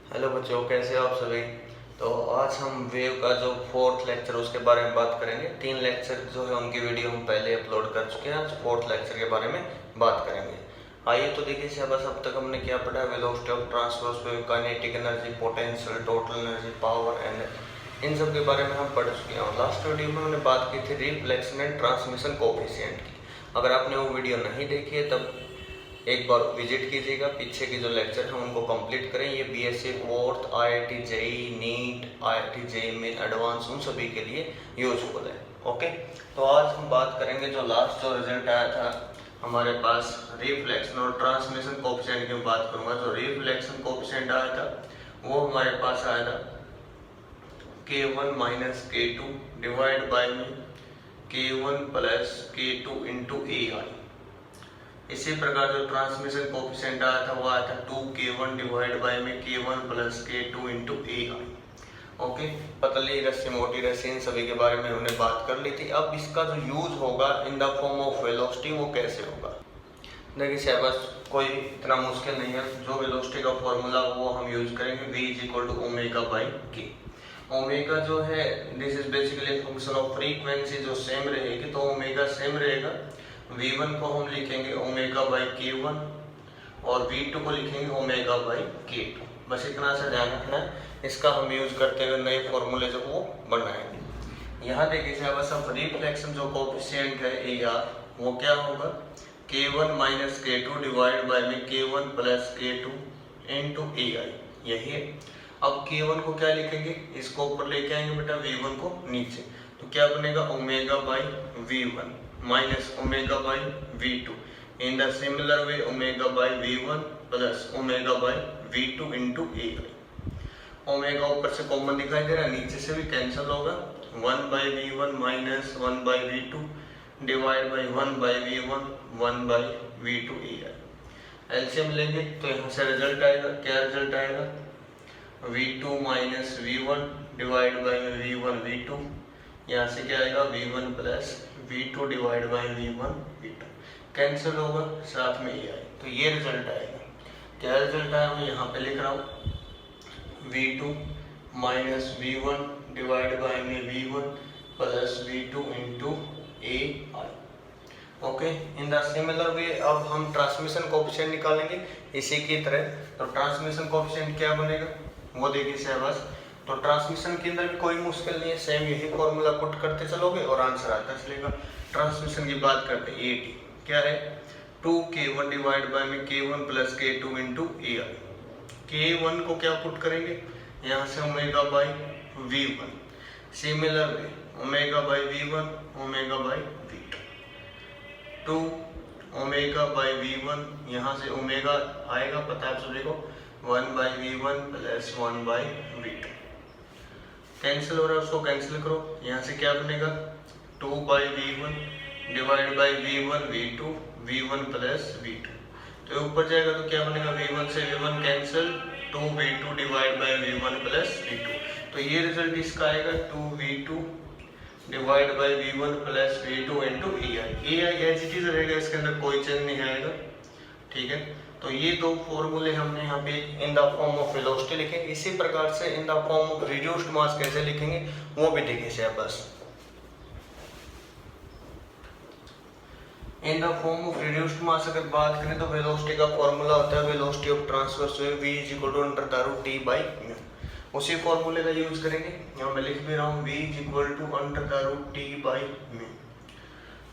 Hello बच्चों, कैसे हो आप सभी। तो आज हम वेव का जो फोर्थ लेक्चर उसके बारे में बात करेंगे। 3 लेक्चर जो है उनकी वीडियो हम पहले अपलोड कर चुके हैं। आज फोर्थ लेक्चर के बारे में बात करेंगे। आइए तो देखिए सिलेबस अब तक हमने क्या पढ़ा है। Velocity of transverse wave, kinetic energy, potential, total energy, power and in सब के बारे में हम पढ़ चुके हैं। लास्ट वीडियो में हमने बात की थी रिफ्लेक्शन एंड ट्रांसमिशन कोफिशिएंट की। अगर आपने वो वीडियो नहीं देखी है तब एक बार विजिट कीजिएगा। पीछे के जो लेक्चर हैं उनको कंप्लीट करें। ये BSc fourth, IIT JEE, NEET, IIT JEE main advance उन सभी के लिए यूजफुल है। ओके, तो आज हम बात करेंगे जो लास्ट जो रिजल्ट आया था हमारे पास रिफ्लेक्शन और ट्रांसमिशन कोफिशिएंट की बात करूंगा। जो रिफ्लेक्शन कोफिशिएंट आया था वो हमारे पास आया था K1 minus K2 divide by में K1 plus K2 into AI। इसी प्रकार जो ट्रांसमिशन कोफिशिएंट आया था वो आया था 2K1 डिवाइड बाय में K1 plus K2 into AI। Okay, पतली रस्सी, मोटी रस्सी, इन सभी के बारे में हमने बात कर ली थी। अब इसका जो यूज होगा इन द फॉर्म ऑफ वेलोसिटी वो कैसे होगा। देखिए सिलेबस कोई इतना मुश्किल नहीं है। जो वेलोसिटी का फॉर्मूला वो हम यूज करेंगे, V is equal to omega by K. Omega जो है this is basically function of frequency जो सेम रहेगी, तो ओमेगा सेम रहेगा। V1 को हम लिखेंगे ओमेगा बाई K1 और V2 को लिखेंगे ओमेगा बाई K2। बस इतना सा ध्यान रखना है। इसका हम यूज करते हुए नए फॉर्मूले जो वो बनाएंगे। यहाँ देखिए बस अब रिफ्लेक्शन जो कोफिशिएंट है AR वो क्या होगा, K1 minus K2 divide by में K1 plus K2 into AI। यही है। अब K1 को क्या लिखेंगे, इसको ऊपर लेके आएंगे बेटा, V1 को नीचे, तो क्या बनेगा omega by V1 minus omega by V2 in the similar way omega by V1 plus omega by V2 into AI। Omega ऊपर से कॉमन दिखाई दे रहा है, नीचे से भी कैंसिल होगा। 1 by V1 minus 1 by V2 divide by 1 by V1 1 by V2 AI। LCM लेंगे तो यहाँ से रिजल्ट आएगा, क्या रिजल्ट आएगा, V2 minus V1 divide by V1 V2। यहाँ से क्या आएगा, V1 plus V2 divide by V1 V2 cancel होगा, साथ में AI। तो ये रिजल्ट आएगा। क्या रिजल्ट आया मैं यहाँ पे लिख रहा हूँ, V2 minus V1 divide by में V1 plus V2 into AI। Okay, in the similar way अब हम ट्रांसमिशन कोफिशिएंट निकालेंगे इसी की तरह। तो ट्रांसमिशन कोफिशिएंट क्या बनेगा वो देखिए सिलेबस। तो ट्रांसमिशन के अंदर भी कोई मुश्किल नहीं है, सेम यही फॉर्मूला पुट करते चलोगे और आंसर आता चलेगा। ट्रांसमिशन की बात करते हैं, AT क्या है, 2K1 डिवाइड बाय में K1 plus K2 into AI। K1 को क्या पुट करेंगे, यहाँ से omega by V1, similar way omega by V1 omega by V2, 2 omega by V1, यहाँ से ओमेगा आएगा पता है सभी को, 1 by V1 plus 1 by V2 cancel हो रहा है, उसको कैंसिल करो। यहाँ से क्या बनेगा, 2 by V1 divide by V1 V2 V1 plus V2। तो ऊपर जाएगा तो क्या बनेगा, V1 से V1 cancel, 2V2 divide by V1 plus V2। तो ये रिजल्ट इसका आएगा 2V2 divide by V1 plus V2 into AI as it is रहेगा, इसके अंदर कोई चेंज नहीं आएगा। ठीक है, तो ये दो फॉर्मूले हमने यहाँ पे in the form of velocity लिखे। इसी प्रकार से in the form of reduced mass कैसे लिखेंगे वो भी देखिए syllabus. In the form of reduced mass अगर बात करें तो वेलोसिटी का फॉर्मूला होता है velocity of transverse wave V is equal to under the root T by mu. उसी फॉर्मूले का यूज करेंगे। यहाँ मैं लिख भी रहा हूँ, V is equal to under the root T by mu.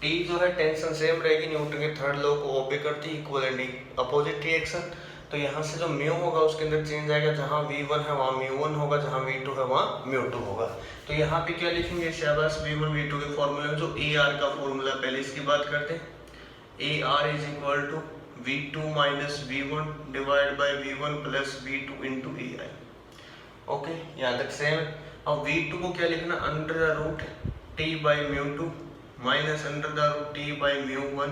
T जो है टेंशन सेम रहेगी, न्यूटन के थर्ड लॉ को ओबे करती है, इक्वल एंड अपोजिट रिएक्शन। तो यहाँ से जो म्यू होगा उसके अंदर चेंज आएगा, जहाँ V1 है वहाँ μ1 होगा, जहाँ V2 है वहाँ μ2 होगा। तो यहाँ पे क्या लिखेंगे शाबाश, V1 V2 के फॉर्मूले में जो AR का फॉर्मूला, पहले इसकी बात करते हैं। AR is equal to V2 minus V1 divide by V1 plus V2 into AI। Okay, यहाँ तक सेम है। अब V2 को क्या लिखना, under the root T by μ2 minus under the root T by μ1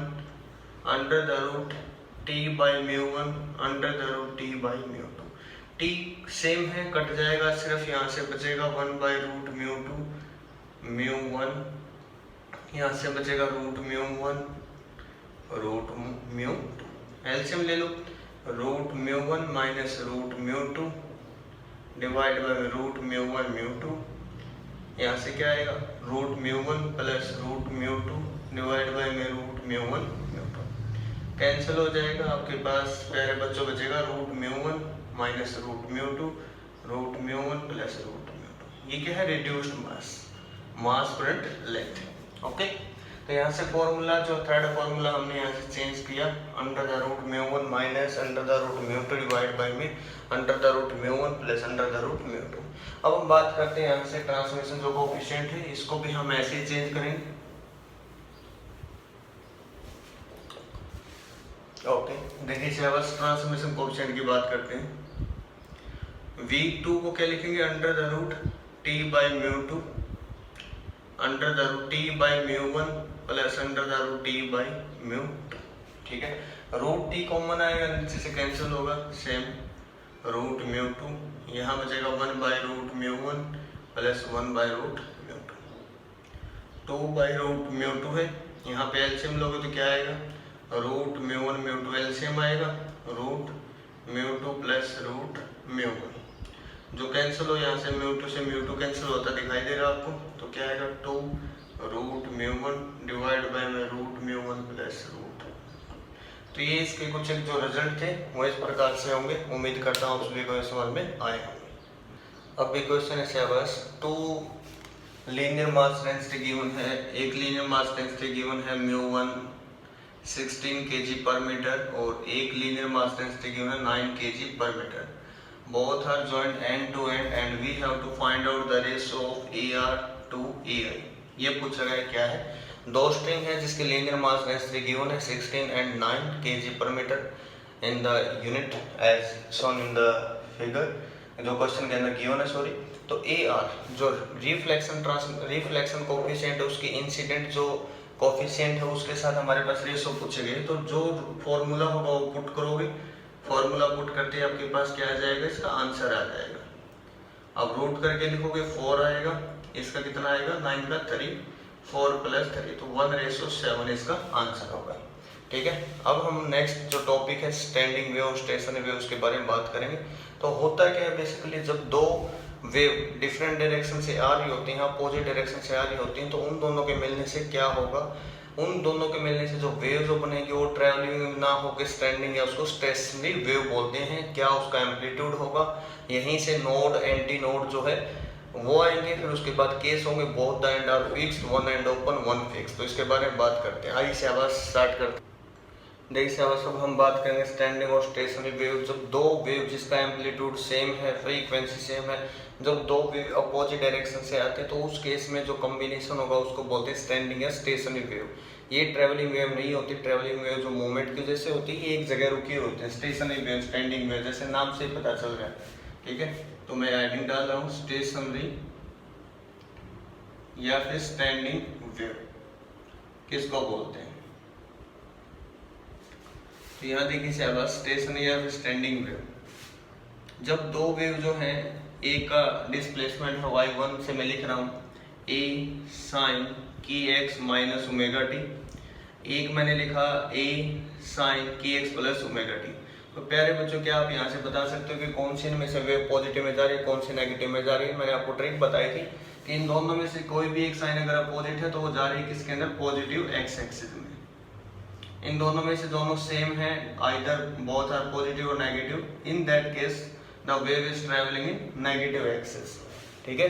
under the root T by μ1 under the root T by μ2। T same है, cut जाएगा, सिर्फ यहाँ से बचेगा 1 बाई रूट μ2 μ1, यहाँ से बचेगा रूट μ1 रूट μ2। एलसीएम ले लो, root μ1 minus root μ2 divide by root mu one mu two, यहाँ से क्या आएगा root mu one plus root mu two divide by में root mu one mu two, cancel हो जाएगा, आपके पास प्यारे बच्चों बचेगा root mu one minus root mu two, root mu one plus root mu two. ये क्या है reduced mass per unit length. Okay, तो यहाँ से फॉर्मूला जो थर्ड फॉर्मूला हमने यहाँ से चेंज किया, under the root mu one minus under the root mu two divide by में under the root mu one plus under the root mu two. अब हम बात करते हैं यहाँ से ट्रांसमिशन जो कोएफिशिएंट है, इसको भी हम ऐसे ही चेंज करेंगे। ओके, देखिए बस ट्रांसमिशन कोएफिशिएंट की बात करते हैं। V2 को क्या लिखेंगे under the root T by mu two under the root T by mu one plus under the root T by mu two. ठीक है, रूट T कॉमन आएगा, नीचे से कैंसिल होगा, सेम रूट म्यू टू, यहाँ बचेगा 1 by root mu one plus 1 by root mu two, 2 by root mu two है, यहाँ पे एलसीएम लोगे तो क्या आएगा root mu one mu two, LCM आएगा root mu two plus root mu one, जो कैंसिल हो यहाँ से म्यू टू से म्यू टू कैंसिल होता दिखाई दे रहा है आपको, तो क्या आएगा 2 root mu one divide by में root mu one plus root. तो ये इसके कुछ एक जो रिजल्ट थे वो इस प्रकार से होंगे, उम्मीद करता हूँ सभी को समझ में आए होंगे। अब ये क्वेश्चन है बस, 2 लीनियर मास डेंसिटी गिवन है, एक लीनियर मास डेंसिटी गिवन है mu one 16 kg per metre और एक लीनियर मास डेंसिटी गिवन है 9 kg per metre, both are joined end to end and we have to find out the ratio of AR to AI। ये पूछा गया क्या है, दो स्ट्रिंग है जिसके लीनियर मास डेंसिटी गिवन है 16 and 9 kg per metre in the unit as shown in the figure, जो क्वेश्चन के अंदर गिवन है सॉरी। तो AR जो रिफ्लेक्शन कोएफिशिएंट है उसकी इंसिडेंट जो कोएफिशिएंट है उसके साथ हमारे पास रेशो पूछे गए, तो जो फॉर्मूला होगा वो पुट करोगे, फॉर्मूला पुट करते ही आपके पास क्या आ जाएगा, इसका आंसर आ जाएगा। अब रूट करके लिखोगे 4 आएगा, इसका कितना आएगा 9 का 3, 4 प्लस 3, तो 1:7 इसका आंसर होगा। ठीक है, अब हम नेक्स्ट जो टॉपिक है स्टैंडिंग वेव स्टेशनरी वेव उसके बारे में बात करेंगे। तो होता क्या है बेसिकली, जब दो वेव डिफरेंट डायरेक्शन से आ रही होती हैं, अपोजिट डायरेक्शन से आ रही होती हैं, तो उन दोनों के मिलने से क्या होगा, उन दोनों के मिलने से जो वेव जो बनेगी वो ट्रैवलिंग ना होकर स्टैंडिंग या उसको स्टेशनरी वेव बोलते हैं। क्या उसका एम्पलीट्यूड होगा, यहीं से नोड एंटी नोड जो है वो आएंगे, फिर उसके बाद केस होंगे both the end are fixed, one end open one fix. तो इसके बारे में बात करते हैं, आइए शाबाश स्टार्ट करते हैं। देखिए शाबाश, अब हम बात करेंगे स्टैंडिंग और स्टेशनरी वेव। जब दो वेव जिसका एम्पलीट्यूड सेम है, फ्रीक्वेंसी सेम है, जब दो वेव अपोजिट डायरेक्शन से आते हैं तो उस केस में जो कॉम्बिनेशन होगा उसको बोलते हैं स्टैंडिंग या स्टेशनरी वेव। ये ट्रैवलिंग वेव नहीं होती, ट्रैवलिंग वेव जो मूवमेंट की वजह से होती है, एक जगह रुकी होती है। स्टेशनरी वेव स्टैंडिंग वेव जैसे नाम से पता चल रहा है। ठीक है, तो मैं हेडिंग डाल रहा हूँ स्टेशनरी या फिर स्टैंडिंग वेव किसको बोलते हैं। तो यहाँ देखिए शाबाश, स्टेशनरी या फिर स्टैंडिंग वेव, जब दो वेव जो है, एक का डिस्प्लेसमेंट है y1 से मैं लिख रहा हूँ a sin kx minus omega T, एक मैंने लिखा a sin kx plus omega T. तो प्यारे बच्चों, क्या आप यहाँ से बता सकते हो कि कौन सी इनमें से वेव पॉजिटिव में जा रही है, कौन सी नेगेटिव में जा रही है। मैंने आपको ट्रिक बताई थी कि इन दोनों में से कोई भी एक साइन अगर अपोजिट है तो वो जा रही है किसके अंदर, पॉजिटिव एक्स एक्सिस में। इन दोनों में से दोनों सेम है, आइदर बोथ आर पॉजिटिव और negative, in that case the wave is travelling in negative axis. ठीक है,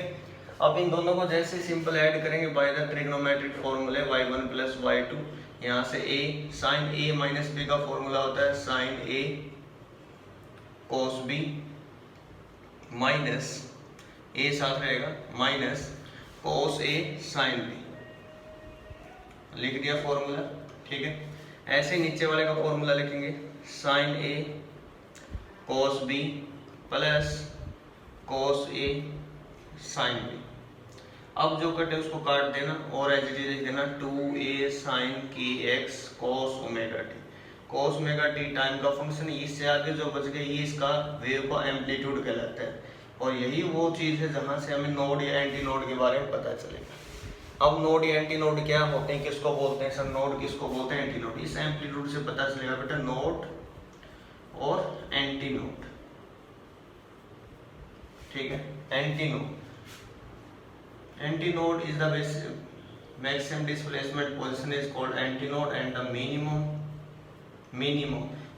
अब इन दोनों को जैसे सिंपल ऐड करेंगे बाय द ट्रिग्नोमेट्रिक फॉर्मूले y1 प्लस y2, यहाँ से a sin a minus b का फॉर्मूला होता है sin a cos b minus a साथ रहेगा minus cos a sin b, लिख दिया फॉर्मूला। ठीक है, ऐसे नीचे वाले का फॉर्मूला लिखेंगे sin a cos b plus cos a sin b। अब जो कटे उसको काट देना और एज इट इज लिख देना 2a sin kx cos omega t। cos omega t time का फंक्शन, इससे आगे जो बच गया ये इसका वेव का एम्पलीट्यूड कहलाता है। और यही वो चीज है जहां से हमें नोड या एंटी नोड के बारे में पता चलेगा। अब नोड या एंटी नोड क्या होते हैं, किसको बोलते हैं सर, नोड किसको बोलते हैं, एंटी नोड। इस एम्पलीट्यूड से पता चलेगा बेटा नोड और एंटी नोड। ठीक है। Anti node is the maximum displacement position is called antinode and the minimum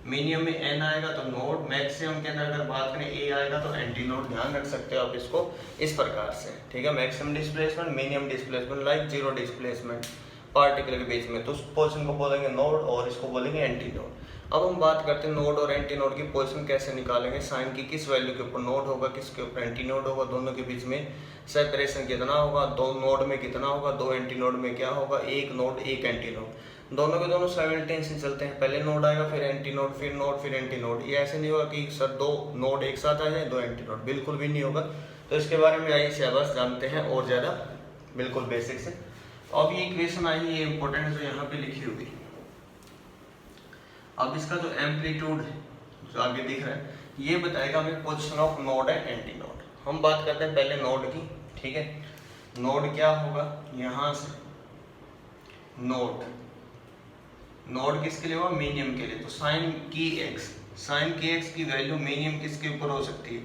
में n आएगा तो नोड, मैक्सिमम के अंदर अगर बात करें a आएगा तो एंटीनोड। ध्यान रख सकते हो आप इसको इस प्रकार से, ठीक है। Maximum displacement, minimum displacement, like zero displacement particle के बीच में, तो उस पोजीशन को बोलेंगे नोड और इसको बोलेंगे एंटीनोड। अब हम बात करते हैं नोड और एंटीनोड की पोजीशन कैसे निकालेंगे। साइन की किस वैल्यू के ऊपर नोड होगा, किसके ऊपर एंटीनोड होगा, दोनों के बीच में सेपरेशन कितना होगा, दो नोड में कितना होगा, दो एंटीनोड में क्या होगा, एक नोड एक एंटीनोड। दोनों के दोनों साइमल्टेनियसली चलते हैं, पहले नोड आएगा फिर एंटीनोड, फिर नोड फिर एंटीनोड। ये ऐसे नहीं होगा कि सर दो नोड एक साथ आ जाए दो एंटीनोड, बिल्कुल भी नहीं होगा। तो इसके बारे में आइए सिलेबस जानते हैं और ज़्यादा बिल्कुल बेसिक से। अब ये इक्वेशन आई, ये इंपॉर्टेंट है जो यहाँ पे लिखी हुई। अब इसका जो एम्पलीट्यूड है जो आगे दिख रहा है ये बताएगा हमें position of node and antinode. हम बात करते हैं पहले नोड की, ठीक है। नोड क्या होगा, यहाँ से नोड किसके लिए होगा, मीनियम के लिए। तो साइन की एक्स की वैल्यू मीनियम किसके ऊपर हो सकती है,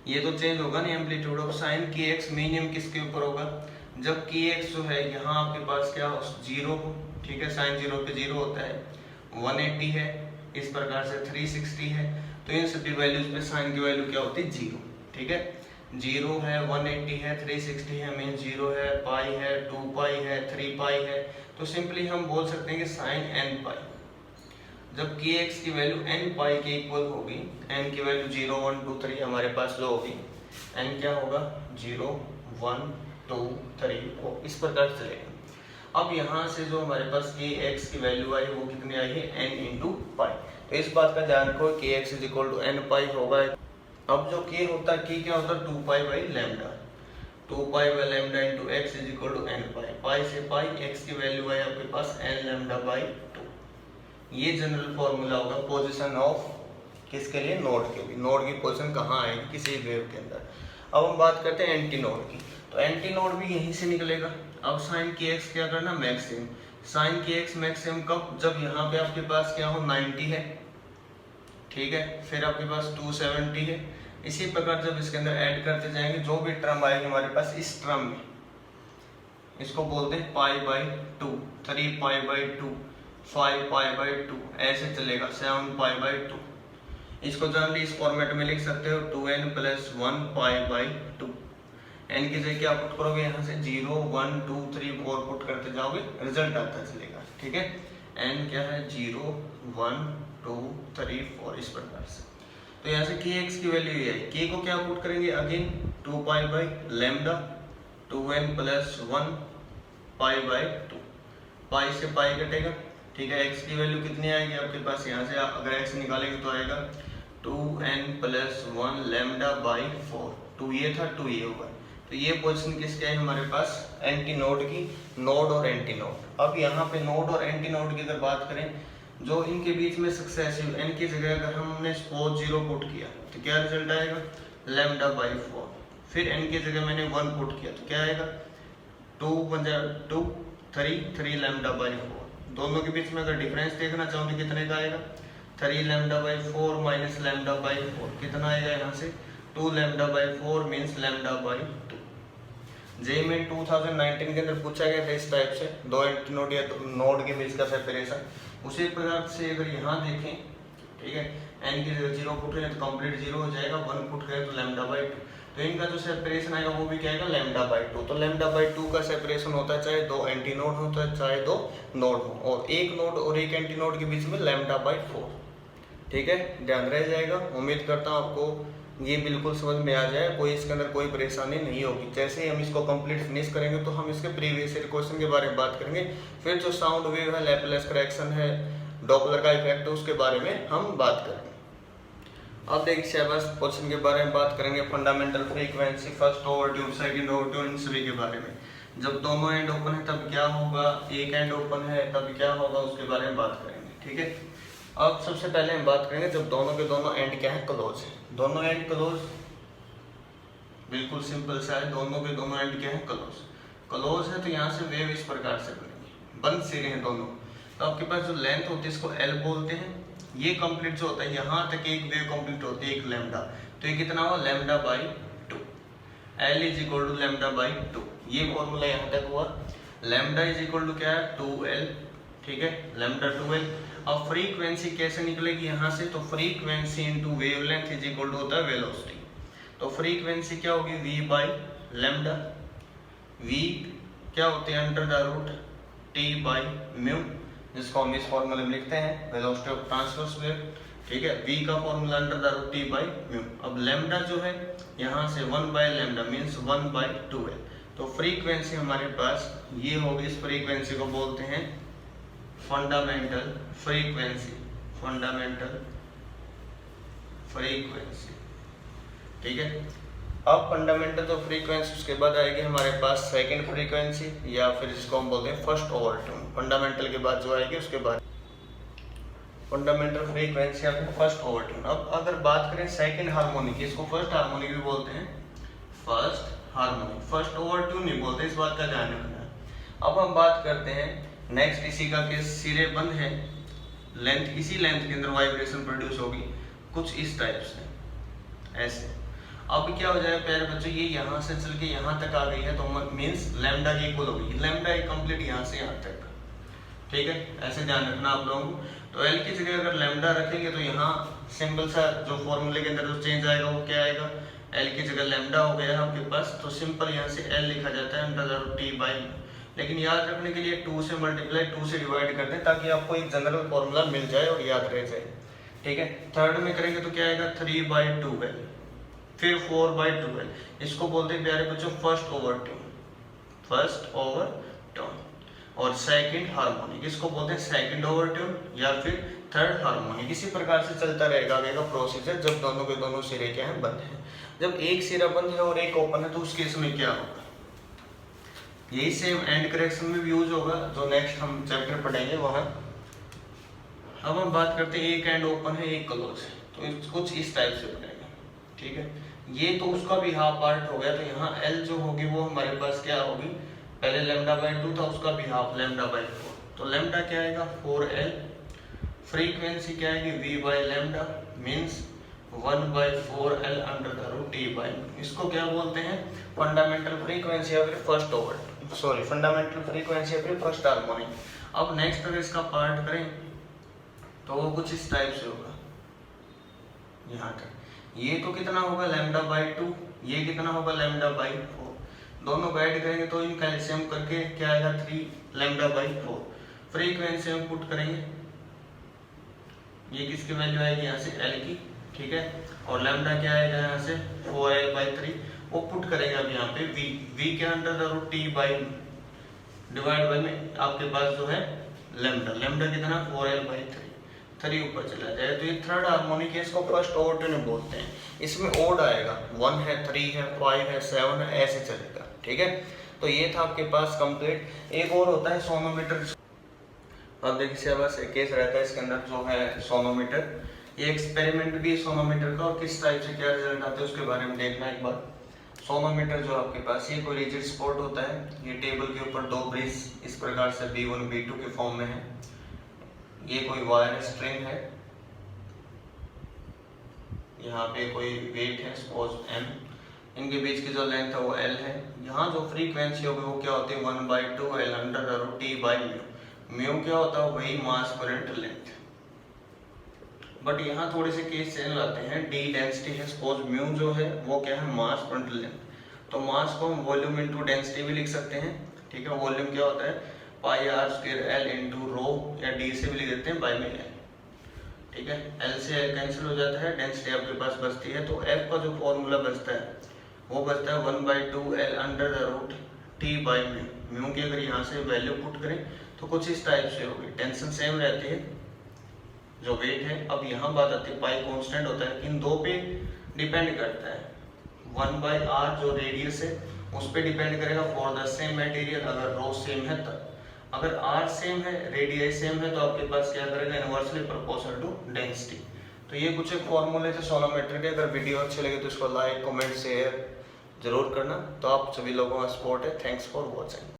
ये तो चेंज होगा नहीं एम्पलीट्यूड ऑफ साइन की एक्स मीनियम किसके ऊपर होगा, जब की एक्स जो है यहाँ आपके पास क्या हो, जीरो हो, ठीक है। साइन जीरो पे जीरो होता है, 180 है, इस प्रकार से 360 है, तो इन सभी वैल्यूज पे साइन की वैल्यू क्या होती है, जीरो, ठीक है। जीरो है, 180 है, 360 है, मीन जीरो है, पाई है, 2 पाई है, 3 पाई है। तो सिंपली हम बोल सकते हैं कि साइन n पाई, जब की एक्स की वैल्यू n पाई के इक्वल होगी, n की वैल्यू 0 1 2 3 हमारे पास जो होगी, n क्या होगा 0 1 2 3 4 इस प्रकार चलेगा। अब यहाँ से जो हमारे पास के एक्स की वैल्यू आई वो कितनी आई है, n इंटू पाई। तो इस बात का ध्यान रखो के X is equal to n pi होगा। अब जो के होता है, के क्या होता है 2 pi by lambda, 2 pi by lambda into X is equal to n pi. Pi से पाई, एक्स की वैल्यू आई आपके पास n लैम्डा बाई 2। ये जनरल फॉर्मूला होगा पोजीशन ऑफ किसके लिए, नोड के लिए। नोड की पोजीशन कहाँ आएगी किसी वेव के अंदर। अब हम बात करते हैं एंटी नोड की, तो एंटी नोड भी यहीं से निकलेगा। अब साइन की एक्स क्या करना, मैक्सिमम। साइन की एक्स मैक्सिमम कब, जब यहाँ पे आपके पास क्या हो 90 है, ठीक है, फिर आपके पास 270 है। इसी प्रकार जब इसके अंदर ऐड करते जाएंगे जो भी टर्म आएगी हमारे पास, इस टर्म में इसको बोलते हैं pi by 2, 3 pi by 2, 5 pi by 2, ऐसे चलेगा 7 पाई बाई 2। इसको जनरली इस फॉर्मेट में लिख सकते हो 2n plus 1 pi by 2। n की जगह क्या पुट करोगे, यहाँ से 0 1 2 3 4 पुट करते जाओगे, रिजल्ट आता चलेगा, ठीक है। n क्या है 0 1 2 3 4 इस प्रकार से। तो यहाँ से के एक्स की वैल्यू ये है, के को क्या पुट करेंगे again 2 pi by lambda 2n plus 1 pi by 2, पाई से पाई कटेगा, ठीक है। x की वैल्यू कितनी आएगी आपके पास, यहाँ से अगर x निकालेंगे तो आएगा 2n प्लस 1 लैम्डा बाई 4, 2 ये था 2 ये होगा। तो ये पोजीशन किसके है हमारे पास, एंटी नोड की, नोड और एंटी नोड। अब यहाँ पे नोड और एंटी नोड की अगर बात करें, जो इनके बीच में सक्सेसिव n की जगह अगर हमने सपोज 0 पुट किया तो क्या रिजल्ट आएगा, लैम्डा बाई 4। फिर n की जगह मैंने 1 पुट किया तो क्या आएगा 2 3 लैम्डा बाई 4। दोनों के बीच में अगर डिफरेंस देखना चाहूँ तो कितने का आएगा, 3 lambda by 4 minus lambda by 4 कितना आएगा, यहाँ से 2 lambda by 4 means lambda by 2। JEE में 2019 के अंदर पूछा गया था इस टाइप से, दो एंटी नोड या नोड के बीच का सेपरेशन। उसी प्रकार से अगर यहाँ देखें, ठीक है, n की जगह 0 पुट करें तो कंप्लीट 0 हो जाएगा, 1 पुट करें तो लैम्डा बाई 2। तो इनका जो सेपरेशन आएगा वो भी क्या आएगा, लैम्डा बाई 2। तो लैम्डा बाई 2 का सेपरेशन होता है चाहे दो एंटी नोड हो चाहे दो नोड हो, और एक नोड और एक एंटी नोड के बीच में लैम्डा बाई 4, ठीक है। ध्यान रह जाएगा। उम्मीद करता हूँ आपको ये बिल्कुल समझ में आ जाए, कोई इसके अंदर कोई परेशानी नहीं होगी। जैसे ही हम इसको कंप्लीट फिनिश करेंगे तो हम इसके प्रीवियस ईयर क्वेश्चन के बारे में बात करेंगे। फिर जो साउंड वेव है, लैपलेस करेक्शन है, डॉपलर का इफेक्ट है, उसके बारे में हम बात करेंगे। अब देखिए सिलेबस क्वेश्चन के बारे में बात करेंगे, फंडामेंटल फ्रीक्वेंसी, फर्स्ट ओवरट्यूब, सेकंड ओवरट्यूब, इन सभी के बारे में। जब दोनों एंड ओपन है तब क्या होगा, एक एंड ओपन है तब क्या होगा, उसके बारे में बात करेंगे, ठीक है। अब सबसे पहले हम बात करेंगे जब दोनों के दोनों एंड क्या है, क्लोज है। दोनों एंड क्लोज, बिल्कुल सिंपल सा है, दोनों के दोनों एंड क्या है, क्लोज। क्लोज है तो यहाँ से वेव इस प्रकार से बनेगी, बंद सिरे हैं दोनों। तो आपके पास जो लेंथ होती है इसको एल बोलते हैं। ये कंप्लीट जो होता है यहाँ तक एक वेव कंप्लीट होती है, एक लैम्डा, तो ये कितना हुआ, lambda by 2। L is equal to lambda by 2। ये फॉर्मूला यहाँ तक हुआ। लेमडा इज इक्वल टू क्या है 2L, ठीक है, लेमडा 2L। अब फ्रीक्वेंसी कैसे निकलेगी यहाँ से, तो frequency into wavelength is equal to होता है वेलोसिटी। तो फ्रीक्वेंसी क्या होगी v बाई लेमडा, v क्या होती है under the root t by mu, जिसको हम इस फॉर्मूले में लिखते हैं वेलोसिटी ऑफ ट्रांसवर्स वेव, ठीक है। v का formula under the root t by mu. अब लेमडा जो है यहाँ से 1 by lambda means 1 by 2L। तो फ्रीक्वेंसी हमारे पास ये होगी, इस फ्रीक्वेंसी को बोलते हैं फंडामेंटल फ्रीक्वेंसी, फंडामेंटल फ्रीक्वेंसी, ठीक है। अब फंडामेंटल तो फ्रीक्वेंसी, उसके बाद आएगी हमारे पास सेकंड फ्रीक्वेंसी या फिर जिसको हम बोलते हैं फर्स्ट ओवरट्यून। फंडामेंटल के बाद जो आएगी उसके बाद फंडामेंटल फ्रीक्वेंसी या फिर फर्स्ट ओवरट्यून। अब अगर बात करें सेकंड हार्मोनिक की, इसको फर्स्ट हार्मोनिक भी बोलते हैं, फर्स्ट हार्मोनिक, फर्स्ट ओवरट्यून नहीं बोलते, इस बात का ध्यान रखना है। अब हम बात करते हैं नेक्स्ट, इसी का केस सिरे बंद है, लेंथ, इसी लेंथ के अंदर वाइब्रेशन प्रोड्यूस होगी कुछ इस टाइप से, ऐसे। अब क्या हो जाएगा प्यारे बच्चों, ये यहाँ से चल के यहाँ तक आ गई है, तो मीन्स लेमडा की इक्वल होगी, लेमडा कंप्लीट यहाँ से यहाँ तक, ठीक है, ऐसे ध्यान रखना आप लोगों को। तो एल की जगह अगर लेमडा रखेंगे तो यहाँ सिंपल सा जो फॉर्मूले के अंदर जो चेंज आएगा वो क्या आएगा, एल की जगह लेमडा हो गया है आपके पास, तो सिंपल यहाँ से एल लिखा जाता है under the root T by. लेकिन याद रखने के लिए 2 से मल्टीप्लाई 2 से डिवाइड कर दें ताकि आपको एक जनरल फॉर्मूला मिल जाए और याद रह जाए, ठीक है। थर्ड में करेंगे तो क्या आएगा 3 बाई 2L, फिर 4 बाई 2L। इसको बोलते हैं प्यारे बच्चों फर्स्ट ओवरट्यून, फर्स्ट ओवरट्यून। और सेकंड हार्मोनिक, इसको बोलते हैं सेकंड ओवरट्यून या फिर थर्ड हार्मोनिक। इसी प्रकार से चलता रहेगा आगे का प्रोसीजर जब दोनों के दोनों सिरे क्या हैं, बंद हैं। जब एक सिरा बंद है और एक ओपन है तो उस केस में क्या होगा, यही सेम एंड करेक्शन में भी यूज होगा, जो नेक्स्ट हम चैप्टर पढ़ेंगे वहां। अब हम बात करते हैं एक एंड ओपन है एक क्लोज है, तो कुछ इस टाइप से बनेगा, ठीक है। ये तो उसका भी हाफ पार्ट हो गया, तो यहाँ L जो होगी वो हमारे पास क्या होगी, पहले लेमडा बाई 2 था, उसका भी हाफ लेमडा बाई 4, तो लेमडा क्या आएगा 4L। फ्रीक्वेंसी क्या आएगी v by lambda means 1 by 4L under the root t by. इसको क्या बोलते हैं, फंडामेंटल फ्रीक्वेंसी या फिर first over, sorry fundamental frequency या फिर फर्स्ट हार्मोनिक। अब नेक्स्ट अगर इसका पार्ट करें तो वो कुछ इस टाइप से होगा, यहाँ तक ये तो कितना होगा लेमडा बाई 2, ये कितना होगा लेमडा बाई 4, दोनों को ऐड करेंगे तो इनका एलसीएम करके क्या आएगा 3 लेमडा बाई 4। फ्रीक्वेंसी में पुट करेंगे, ये किसकी वैल्यू आएगी यहाँ से L की, ठीक है, और लेमडा क्या आएगा यहाँ से 4L बाई 3, वो पुट करेंगे अब यहाँ पे v के under the root t by divide by में आपके पास जो है लेमडा, लेमडा कितना 4L बाई 3 ऊपर चला जाए, तो ये थर्ड हार्मोनिक है, इसको फर्स्ट ओवरट्यून बोलते हैं। इसमें ओड आएगा, 1 है 3 है 5 है 7 है, ऐसे चलेगा, ठीक है। तो ये था आपके पास कंप्लीट। एक और होता है सोनोमीटर। अब देखिए बस एक केस रहता है इसके अंदर जो है सोनोमीटर, ये एक्सपेरिमेंट भी सोनोमीटर का, और किस टाइप से क्या रिजल्ट आते हैं उसके बारे में देखना एक बार। सोनोमीटर जो आपके पास ये कोई रिजिड स्पॉट होता है, ये टेबल के ऊपर 2 ब्रिज इस प्रकार से B1 B2 के फॉर्म में है, ये कोई वायर स्ट्रिंग है, यहाँ पे कोई वेट है सपोज m, इनके बीच की जो लेंथ है वो L है। यहाँ जो फ्रीक्वेंसी होगी वो क्या होती है 1 by 2L under the root t by mu. Mu क्या होता है वही मास करंट लेंथ, बट यहाँ थोड़े से केस चेंज आते हैं। d डेंसिटी है, सपोज म्यू जो है वो क्या है मास करंट लेंथ, तो मास को हम वॉल्यूम इनटू डेंसिटी भी लिख सकते हैं, ठीक है। वॉल्यूम क्या होता है pi r square L into rho, या d से भी लिख देते हैं बाई में L, ठीक है। L से L कैंसिल हो जाता है, डेंसिटी आपके पास बचती है, तो F का जो फॉर्मूला बचता है वो बचता है 1 by 2L under the root t by mu. Mu की अगर यहाँ से वैल्यू पुट करें तो कुछ इस टाइप से होगी, टेंशन सेम रहती है जो वेट है। अब यहाँ बात आती है पाई कांस्टेंट होता है, इन दो पे डिपेंड करता है, 1 बाई r जो रेडियस है उस पे डिपेंड करेगा फॉर द सेम मटेरियल, अगर रो सेम है तब। अगर r सेम है रेडियस सेम है तो आपके पास क्या करेगा इनवर्सली प्रोपोर्शनल टू डेंसिटी। तो ये कुछ एक फॉर्मूले थे सोनोमेट्री के। अगर वीडियो अच्छे लगे तो इसको लाइक कमेंट शेयर जरूर करना। तो आप सभी लोगों का सपोर्ट है। Thanks for watching.